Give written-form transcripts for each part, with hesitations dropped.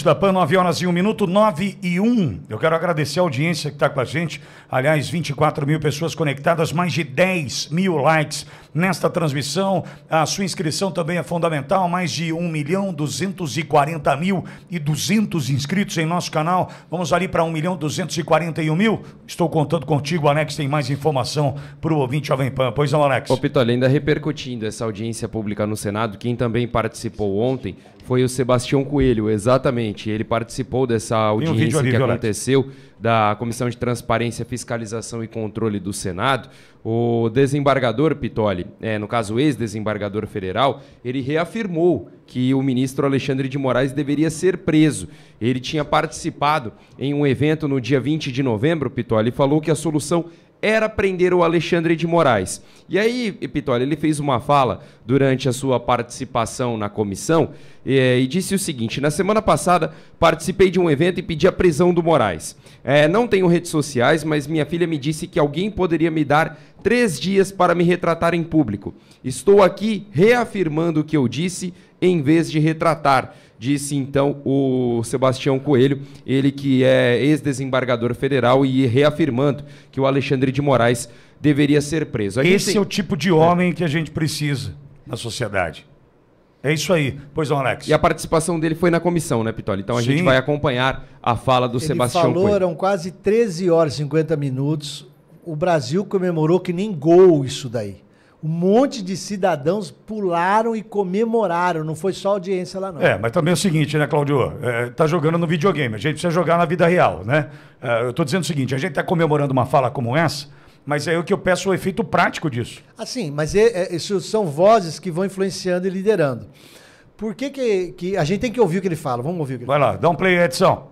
Da PAN, 9h01, 9h01. Eu quero agradecer a audiência que está com a gente. Aliás, 24 mil pessoas conectadas, mais de 10 mil likes nesta transmissão. A sua inscrição também é fundamental. Mais de 1.240.200 inscritos em nosso canal. Vamos ali para 1.241.000. Estou contando contigo, Alex. Tem mais informação para o ouvinte Jovem Pan. Pois não, Alex? Ô, Pitoli, ainda repercutindo essa audiência pública no Senado, quem também participou ontem foi o Sebastião Coelho, exatamente. Ele participou dessa audiência que aconteceu da Comissão de Transparência, Fiscalização e Controle do Senado. O desembargador Pitoli, no caso o ex-desembargador federal, ele reafirmou que o ministro Alexandre de Moraes deveria ser preso. Ele tinha participado em um evento no dia 20 de novembro, Pitoli, e falou que a solução era prender o Alexandre de Moraes. E aí, Pitoli, ele fez uma fala durante a sua participação na comissão e disse o seguinte: na semana passada participei de um evento e pedi a prisão do Moraes. Não tenho redes sociais, mas minha filha me disse que alguém poderia me dar 3 dias para me retratar em público. Estou aqui reafirmando o que eu disse em vez de retratar. Disse então o Sebastião Coelho, ele que é ex-desembargador federal, e reafirmando que o Alexandre de Moraes deveria ser preso. Esse é o tipo de homem que a gente precisa na sociedade. É isso aí. Pois não, Alex? E a participação dele foi na comissão, né, Pitoli? Então a gente vai acompanhar a fala do Sebastião Coelho. Eram quase 13 horas e 50 minutos. O Brasil comemorou que nem gol isso daí. Um monte de cidadãos pularam e comemoraram, não foi só audiência lá não. Mas também é o seguinte, né, Claudio? Tá jogando no videogame, a gente precisa jogar na vida real, né? Eu tô dizendo o seguinte, a gente tá comemorando uma fala como essa, mas é o que eu peço o efeito prático disso. Assim, mas isso são vozes que vão influenciando e liderando. Por que a gente tem que ouvir o que ele fala? Vamos ouvir o que ele fala. Vai lá, dá um play, edição.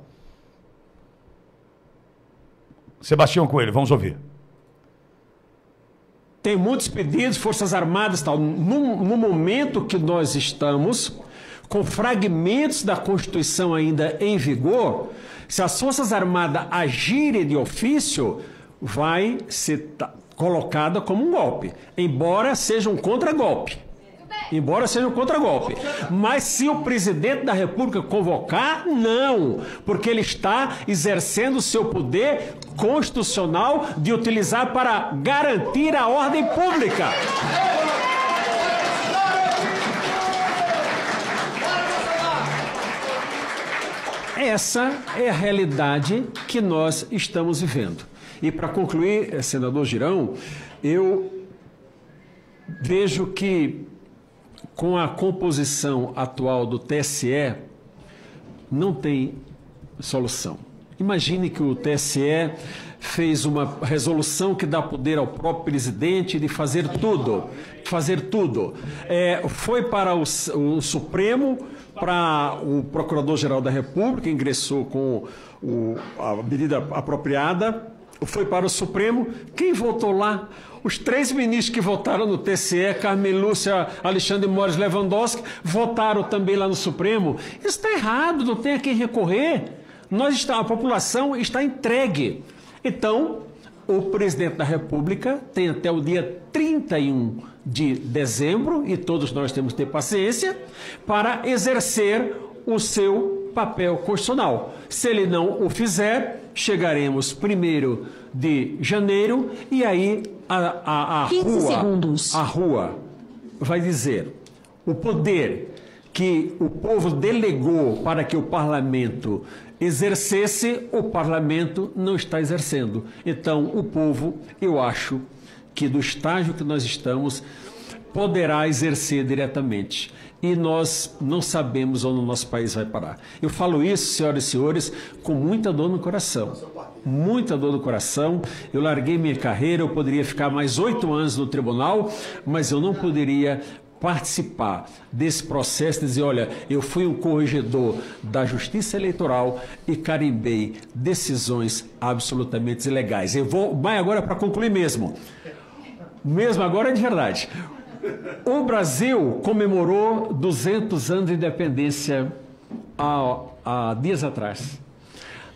Sebastião Coelho, vamos ouvir. Tem muitos pedidos, Forças Armadas e tal. No momento que nós estamos, com fragmentos da Constituição ainda em vigor, se as Forças Armadas agirem de ofício, vai ser colocada como um golpe, embora seja um contragolpe. Embora seja um contragolpe. Mas se o presidente da República convocar, não. Porque ele está exercendo o seu poder constitucional de utilizar para garantir a ordem pública. Essa é a realidade que nós estamos vivendo. E para concluir, senador Girão, eu vejo que com a composição atual do TSE, não tem solução. Imagine que o TSE fez uma resolução que dá poder ao próprio presidente de fazer tudo. Foi para o Supremo, para o Procurador-Geral da República, ingressou com a medida apropriada, foi para o Supremo. Quem votou lá? Os 3 ministros que votaram no TSE, Carmen Lúcia, Alexandre de Moraes, Lewandowski, votaram também lá no Supremo. Isso está errado, não tem a quem recorrer. A população está entregue. Então, o presidente da República tem até o dia 31 de dezembro, e todos nós temos que ter paciência, para exercer o seu papel constitucional. Se ele não o fizer, chegaremos 1º de janeiro e aí a rua vai dizer: o poder que o povo delegou para que o parlamento exercesse, o parlamento não está exercendo. Então, o povo, eu acho que do estágio que nós estamos, poderá exercer diretamente. E nós não sabemos onde o nosso país vai parar. Eu falo isso, senhoras e senhores, com muita dor no coração. Muita dor no coração. Eu larguei minha carreira, eu poderia ficar mais 8 anos no tribunal, mas eu não poderia participar desse processo de dizer: olha, eu fui um corregedor da Justiça Eleitoral e carimbei decisões absolutamente ilegais. Eu vou, mas agora para concluir mesmo agora é de verdade. O Brasil comemorou 200 anos de independência há dias atrás.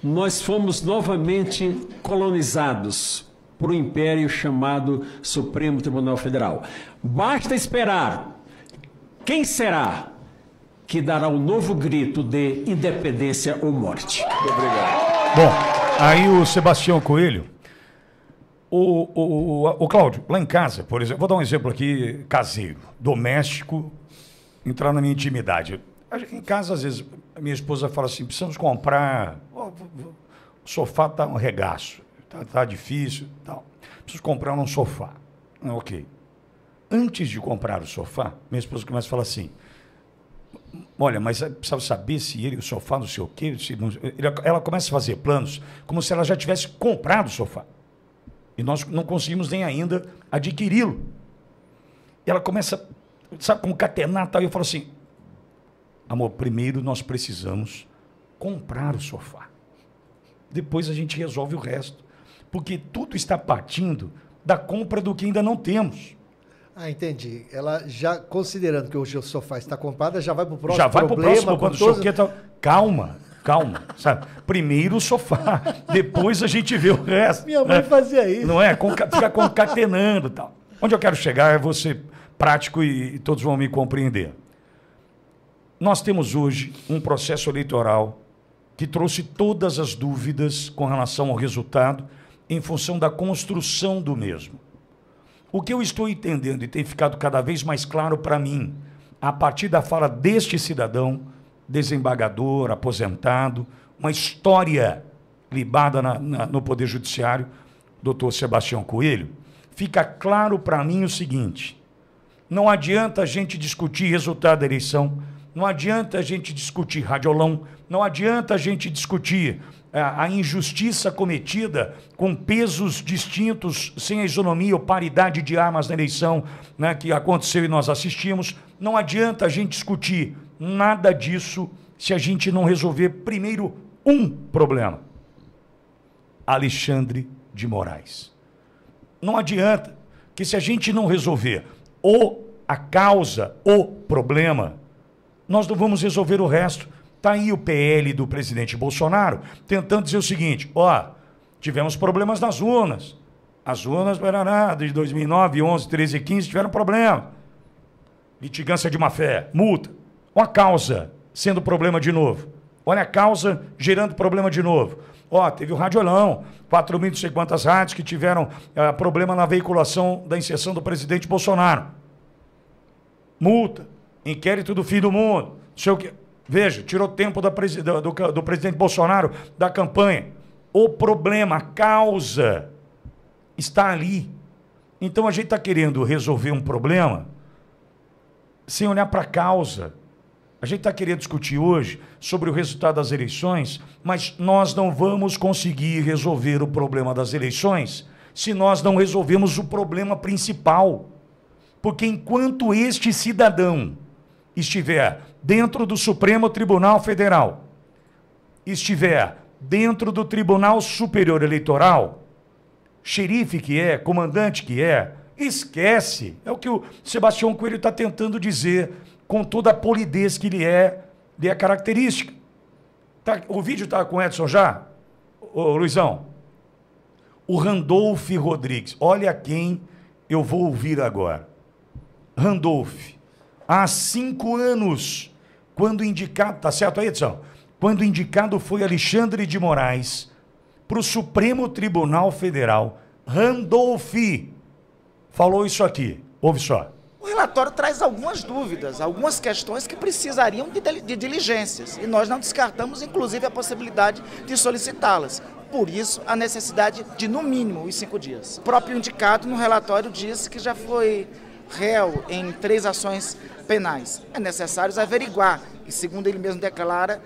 Nós fomos novamente colonizados por um império chamado Supremo Tribunal Federal. Basta esperar. Quem será que dará um novo grito de independência ou morte. Muito obrigado. Bom, aí o Sebastião Coelho, o Cláudio, lá em casa, por exemplo, vou dar um exemplo aqui caseiro, doméstico, entrar na minha intimidade. Em casa, às vezes, a minha esposa fala assim, precisamos comprar, o sofá tá um regaço, tá difícil, tal. Preciso comprar um sofá. Ok. Antes de comprar o sofá, minha esposa começa a falar assim, olha, mas precisa saber se o sofá não sei o quê. Ela começa a fazer planos como se ela já tivesse comprado o sofá. E nós não conseguimos nem ainda adquiri-lo. Ela começa, sabe, concatenar e tal. E eu falo assim, amor, primeiro nós precisamos comprar o sofá. Depois a gente resolve o resto. Porque tudo está partindo da compra do que ainda não temos. Ah, entendi. Ela já, considerando que hoje o sofá está comprado, já vai para o próximo já vai problema. Já vai para o próximo problema. Calma, sabe? Primeiro o sofá, depois a gente vê o resto. Minha mãe fazia isso. Não é? Ficar concatenando e tal. Onde eu quero chegar é você prático e todos vão me compreender. Nós temos hoje um processo eleitoral que trouxe todas as dúvidas com relação ao resultado em função da construção do mesmo. O que eu estou entendendo e tem ficado cada vez mais claro para mim, a partir da fala deste cidadão, desembargador, aposentado, uma história libada no Poder Judiciário, doutor Sebastião Coelho, fica claro para mim o seguinte, não adianta a gente discutir resultado da eleição, não adianta a gente discutir radiolão, não adianta a gente discutir a injustiça cometida com pesos distintos, sem a isonomia ou paridade de armas na eleição, né, que aconteceu e nós assistimos. Não adianta a gente discutir nada disso se a gente não resolver primeiro um problema. Alexandre de Moraes. Não adianta que se a gente não resolver a causa, o problema, nós não vamos resolver o resto. Está aí o PL do presidente Bolsonaro tentando dizer o seguinte, tivemos problemas nas urnas. As urnas de 2009, 11, 13 e 15 tiveram problema. Litigância de má-fé, multa. Olha a causa sendo problema de novo. Olha a causa gerando problema de novo. Teve o radiolão, 4 mil não sei quantas rádios que tiveram problema na veiculação da inserção do presidente Bolsonaro. Multa, inquérito do fim do mundo, não sei o quê. Veja, tirou tempo do presidente Bolsonaro da campanha. O problema, a causa, está ali. Então a gente está querendo resolver um problema sem olhar para a causa. A gente está querendo discutir hoje sobre o resultado das eleições, mas nós não vamos conseguir resolver o problema das eleições se nós não resolvemos o problema principal. Porque enquanto este cidadão estiver dentro do Supremo Tribunal Federal, estiver dentro do Tribunal Superior Eleitoral, xerife que é, comandante que é, esquece. É o que o Sebastião Coelho está tentando dizer com toda a polidez que lhe é característica. O vídeo está com o Edson já? Ô, Luizão. O Randolph Rodrigues. Olha quem eu vou ouvir agora. Randolph. Há 5 anos, quando indicado... Tá certo aí, Edson? Quando indicado foi Alexandre de Moraes para o Supremo Tribunal Federal, Randolph falou isso aqui. Ouve só. O relatório traz algumas dúvidas, algumas questões que precisariam de diligências. E nós não descartamos, inclusive, a possibilidade de solicitá-las. Por isso, a necessidade de, no mínimo, os 5 dias. O próprio indicado, no relatório, disse que já foi réu em 3 ações penais. É necessário averiguar, e segundo ele mesmo declara,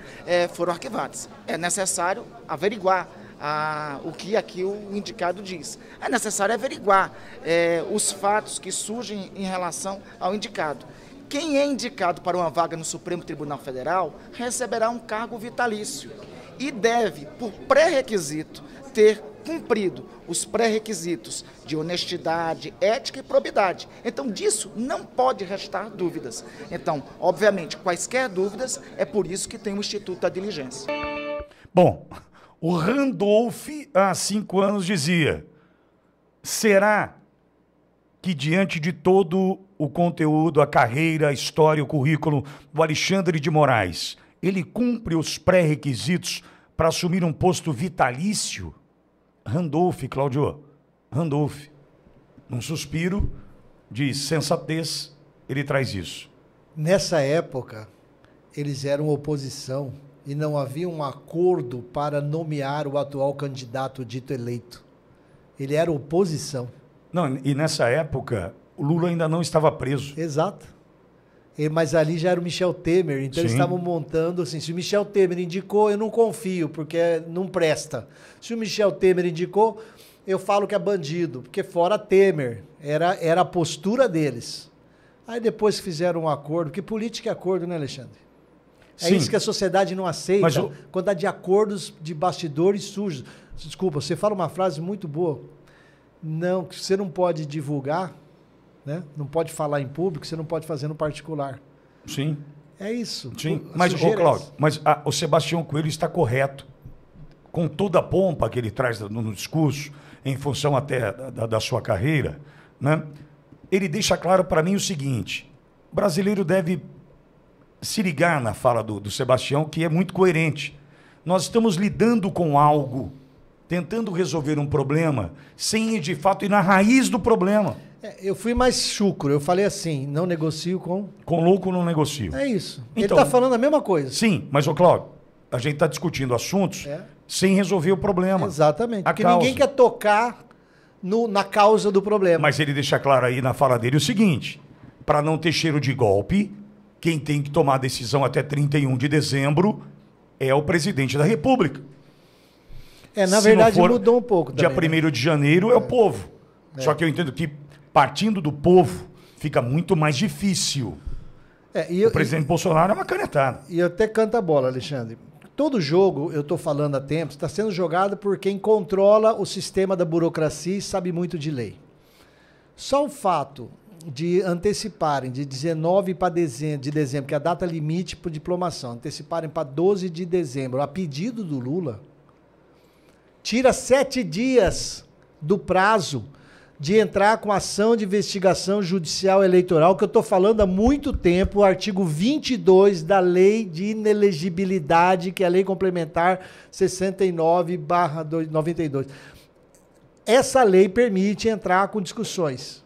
foram arquivados. É necessário averiguar o que aqui o indicado diz. É necessário averiguar os fatos que surgem em relação ao indicado. Quem é indicado para uma vaga no Supremo Tribunal Federal receberá um cargo vitalício e deve, por pré-requisito, ter cumprido os pré-requisitos de honestidade, ética e probidade. Então, disso não pode restar dúvidas. Então, obviamente, quaisquer dúvidas, é por isso que tem o Instituto da Diligência. Bom, o Randolph, há 5 anos, dizia, será que diante de todo o conteúdo, a carreira, a história, o currículo do Alexandre de Moraes, ele cumpre os pré-requisitos para assumir um posto vitalício? Randolph, Cláudio, Randolph, num suspiro de sensatez, ele traz isso. Nessa época, eles eram oposição e não havia um acordo para nomear o atual candidato dito eleito. Ele era oposição. Não, e nessa época, o Lula ainda não estava preso. Exato. Mas ali já era o Michel Temer, então eles estavam montando assim, se o Michel Temer indicou, eu não confio, porque não presta. Se o Michel Temer indicou, eu falo que é bandido, porque fora Temer, era a postura deles. Aí depois fizeram um acordo, porque política é acordo, né, Alexandre? É isso que a sociedade não aceita, quantidade de acordos de bastidores sujos. Desculpa, você fala uma frase muito boa, não, que você não pode divulgar, né? Não pode falar em público, você não pode fazer no particular. Sim. É isso. Sim, mas, Cláudio, o Sebastião Coelho está correto, com toda a pompa que ele traz no discurso, em função até da sua carreira, né? Ele deixa claro para mim o seguinte: o brasileiro deve se ligar na fala do Sebastião, que é muito coerente. Nós estamos lidando com algo, tentando resolver um problema, sem de fato ir na raiz do problema. Eu fui mais chucro, eu falei assim, não negocio com... Com louco não negocio. É isso. Então, ele está falando a mesma coisa. Sim, mas, Cláudio, a gente está discutindo assuntos sem resolver o problema. Exatamente, porque ninguém quer tocar na causa do problema. Mas ele deixa claro aí na fala dele o seguinte: para não ter cheiro de golpe, quem tem que tomar a decisão até 31 de dezembro é o presidente da República. Na verdade, mudou um pouco também. Dia 1º de janeiro é o povo. Só que eu entendo que, partindo do povo, fica muito mais difícil. O presidente Bolsonaro é uma canetada. E eu até canto a bola, Alexandre. Todo jogo, eu estou falando há tempos, está sendo jogado por quem controla o sistema da burocracia e sabe muito de lei. Só o fato de anteciparem de 19 de dezembro, que é a data limite para diplomação, anteciparem para 12 de dezembro, a pedido do Lula, tira 7 dias do prazo de entrar com ação de investigação judicial eleitoral, que eu estou falando há muito tempo, o artigo 22 da Lei de Inelegibilidade, que é a Lei Complementar 69/92. Essa lei permite entrar com discussões.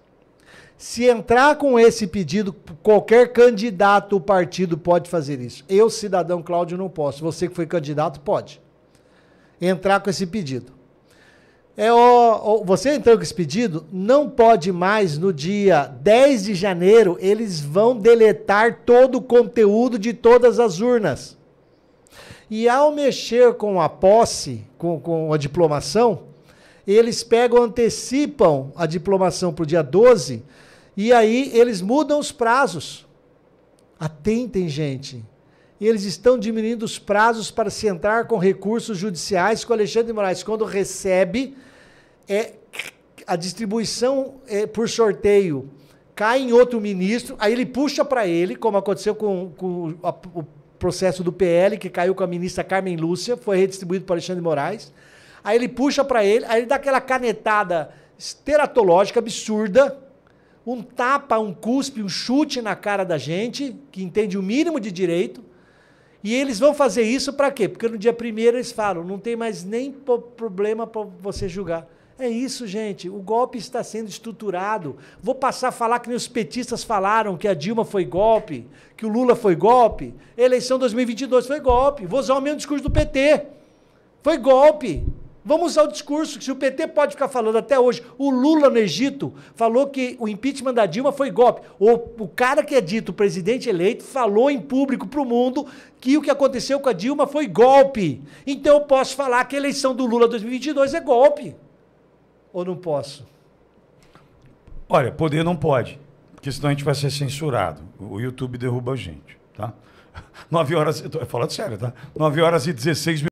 Se entrar com esse pedido, qualquer candidato, o partido pode fazer isso. Eu, cidadão Cláudio, não posso. Você que foi candidato, pode entrar com esse pedido. Você entrou com esse pedido, não pode mais, no dia 10 de janeiro, eles vão deletar todo o conteúdo de todas as urnas. E ao mexer com a posse, com a diplomação, eles antecipam a diplomação para o dia 12, e aí eles mudam os prazos. Atentem, gente. Eles estão diminuindo os prazos para se entrar com recursos judiciais, que o Alexandre de Moraes, quando recebe, a distribuição por sorteio cai em outro ministro, aí ele puxa para ele, como aconteceu com o processo do PL, que caiu com a ministra Carmen Lúcia, foi redistribuído para o Alexandre de Moraes, aí ele puxa para ele, aí ele dá aquela canetada teratológica absurda, um tapa, um cuspe, um chute na cara da gente, que entende o mínimo de direito. E eles vão fazer isso para quê? Porque no dia 1º eles falam, não tem mais nem problema para você julgar. É isso, gente. O golpe está sendo estruturado. Vou passar a falar que nem os petistas falaram que a Dilma foi golpe, que o Lula foi golpe. Eleição 2022 foi golpe. Vou usar o mesmo discurso do PT. Foi golpe. Vamos usar o discurso, que se o PT pode ficar falando até hoje, o Lula no Egito falou que o impeachment da Dilma foi golpe. O cara que é dito presidente eleito falou em público para o mundo que o que aconteceu com a Dilma foi golpe. Então eu posso falar que a eleição do Lula 2022 é golpe. Ou não posso? Olha, poder não pode, porque senão a gente vai ser censurado. O YouTube derruba a gente, tá? 9 horas, eu tô falando sério, tá? 9 horas e 16 minutos.